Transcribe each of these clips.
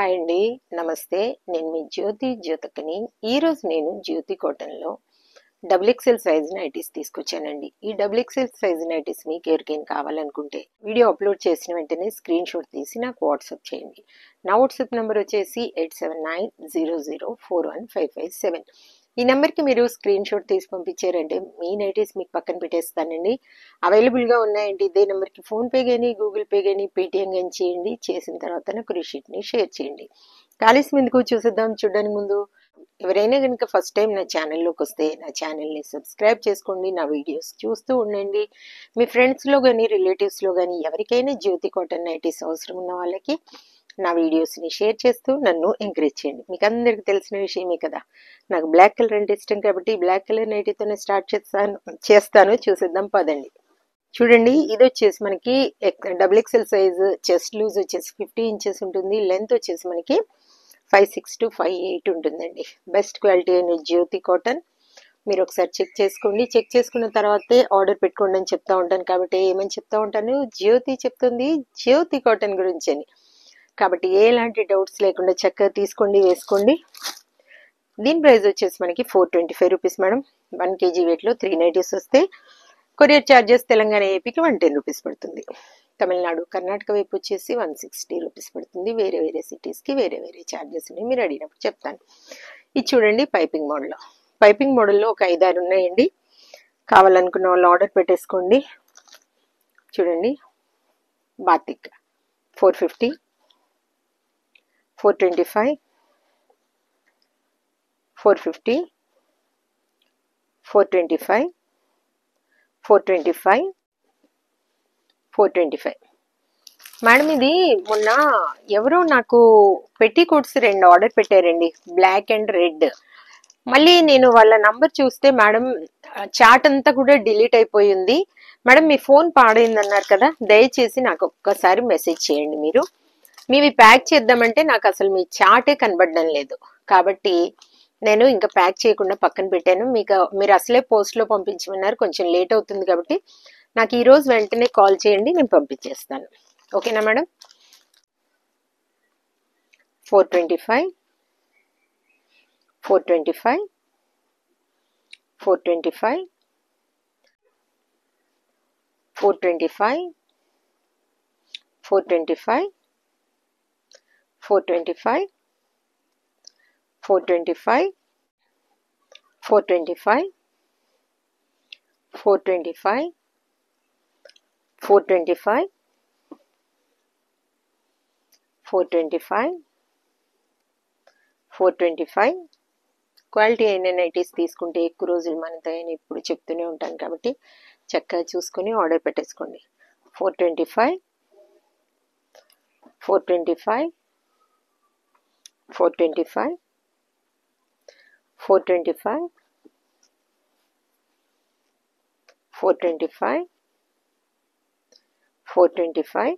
Hi అండి, నమస్తే. నేను మీ జ్యోతికని. ఈరోజు నేను జ్యోతి కాటన్లో డబుల్ ఎక్సెల్ సైజ్ నైటీస్ తీసుకొచ్చానండి. ఈ డబుల్ ఎక్సెల్ సైజ్ నైటీస్ మీకు ఎవరికైనా కావాలనుకుంటే వీడియో అప్లోడ్ చేసిన వెంటనే స్క్రీన్ షాట్ తీసి నాకు వాట్సాప్ చేయండి. నా వాట్సాప్ నెంబర్ వచ్చేసి 8790041557. ఈ నెంబర్కి మీరు స్క్రీన్ షాట్ తీసి పంపించారంటే మీ నైటీస్ మీకు పక్కన పెట్టేస్తానండి. అవైలబుల్గా ఉన్నాయండి. ఇదే నెంబర్కి ఫోన్పే కానీ గూగుల్ పే కానీ పేటిఎం కానీ చేయండి. చేసిన తర్వాత నాకు రిషీట్ని షేర్ చేయండి. కాలేసి ముందుకు చూసేద్దాం. చూడడానికి ముందు ఎవరైనా కనుక ఫస్ట్ టైం నా ఛానల్లోకి వస్తే నా ఛానల్ని సబ్స్క్రైబ్ చేసుకోండి. నా వీడియోస్ చూస్తూ ఉండండి. మీ ఫ్రెండ్స్లో కానీ రిలేటివ్స్లో కానీ ఎవరికైనా జ్యోతి కాటన్ నైటీస్ అవసరం ఉన్న వాళ్ళకి నా వీడియోస్ని షేర్ చేస్తూ నన్ను ఎంకరేజ్ చేయండి. మీకు అందరికీ తెలిసిన విషయమే కదా, నాకు బ్లాక్ కలర్ అంటే ఇష్టం కాబట్టి బ్లాక్ కలర్ నైటీతోనే స్టార్ట్ చేస్తాను. చూసేద్దాం పదండి. చూడండి, ఇది వచ్చేసి మనకి double XL size. Chest loose వచ్చేసి 50 ఇంచెస్ ఉంటుంది. లెంత్ వచ్చేసి మనకి 5'6" to 5'8" ఉంటుందండి. బెస్ట్ క్వాలిటీ అయిన జ్యోతి కాటన్. మీరు ఒకసారి చెక్ చేసుకోండి. చెక్ చేసుకున్న తర్వాతే ఆర్డర్ పెట్టుకోండి అని చెప్తా ఉంటాను. కాబట్టి ఏమని చెప్తా ఉంటాను, జ్యోతి చెప్తుంది జ్యోతి కాటన్ గురించి అని. కాబట్టి ఎలాంటి డౌట్స్ లేకుండా చక్కగా తీసుకోండి, వేసుకోండి. దీని ప్రైస్ వచ్చేసి మనకి 425 రూపీస్ మేడం. 1 kg వెయిట్లో 3 నైటీస్ వస్తాయి. కొరియర్ ఛార్జెస్ తెలంగాణ ఏపీకి 110 రూపీస్ పడుతుంది. తమిళనాడు కర్ణాటక వైపు వచ్చేసి 160 రూపీస్ పడుతుంది. వేరే వేరే సిటీస్కి వేరే వేరే ఛార్జెస్ ఉన్నాయి. మీరు అడిగినప్పుడు చెప్తాను. ఇది చూడండి, పైపింగ్ మోడల్. పైపింగ్ మోడల్లో ఒక 5-6 ఉన్నాయండి. కావాలనుకున్న వాళ్ళు ఆర్డర్ పెట్టేసుకోండి. చూడండి, బాతిక్ 450, 425, 450, 425, 425, 425. మేడం, ఇది మొన్న ఎవరో నాకు పెట్టి కోట్స్ 2 ఆర్డర్ పెట్టారండి, బ్లాక్ అండ్ రెడ్. మళ్ళీ నేను వాళ్ళ నంబర్ చూస్తే మేడం చాట్ అంతా కూడా డిలీట్ అయిపోయింది. మేడం, మీ ఫోన్ పాడైంది అన్నారు కదా, దయచేసి నాకు ఒక్కసారి మెసేజ్ చేయండి. మీవి ప్యాక్ చేద్దామంటే నాకు అసలు మీ చాటే కనబడడం లేదు. కాబట్టి నేను ఇంకా ప్యాక్ చేయకుండా పక్కన పెట్టాను. మీరు అసలే పోస్ట్లో పంపించమన్నారు, కొంచెం లేట్ అవుతుంది. కాబట్టి నాకు ఈరోజు వెంటనే కాల్ చేయండి, నేను పంపించేస్తాను. ఓకేనా మేడం? 425, 425, 425, 425, 425, 425, 425, 425, 425, 425, 425, 425. క్వాలిటీ అయిన నైటీస్ తీసుకుంటే ఎక్కువ రోజులు మనతాయని ఇప్పుడు చెప్తూనే ఉంటాను. కాబట్టి చక్కగా చూసుకొని ఆర్డర్ పెట్టేసుకోండి. 425, 425, 425, 425, 425, 425, 425,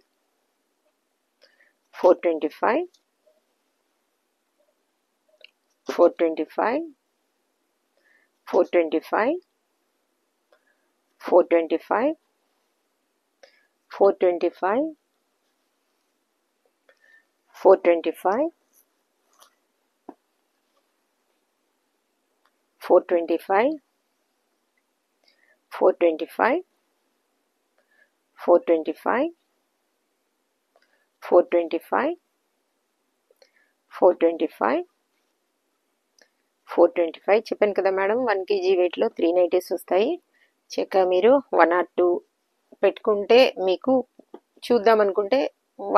425, 425, 425, 425, 425, 425, 425, 425, 425, 425, 425. చెప్పాను కదా మేడం, 1 kg వెయిట్లో 3 నైటీస్ వస్తాయి. చక్కగా మీరు 1 or 2 పెట్టుకుంటే, మీకు చూద్దామనుకుంటే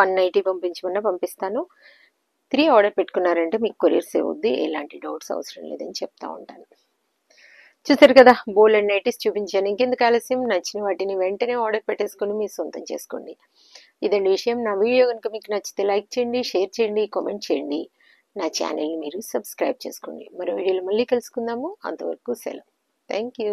1 నైటీ పంపించమన్నా పంపిస్తాను. 3 ఆర్డర్ పెట్టుకున్నారంటే మీకు కొరియర్ సేవ్ అవుద్ది. ఎలాంటి డౌట్స్ అవసరం లేదని చెప్తా ఉంటాను. చూసారు కదా, బోల్డ్ అండ్ నైటీస్ చూపించాను. ఇంకెందుకు ఆలస్యం, నచ్చిన వాటిని వెంటనే ఆర్డర్ పెట్టేసుకొని మీ సొంతం చేసుకోండి. ఇదండి విషయం. నా వీడియో కనుక మీకు నచ్చితే లైక్ చేయండి, షేర్ చేయండి, కామెంట్ చేయండి. నా ఛానల్ని మీరు సబ్స్క్రైబ్ చేసుకోండి. మరో వీడియోలో మళ్ళీ కలుసుకుందాము. అంతవరకు సెలవు. Thank you.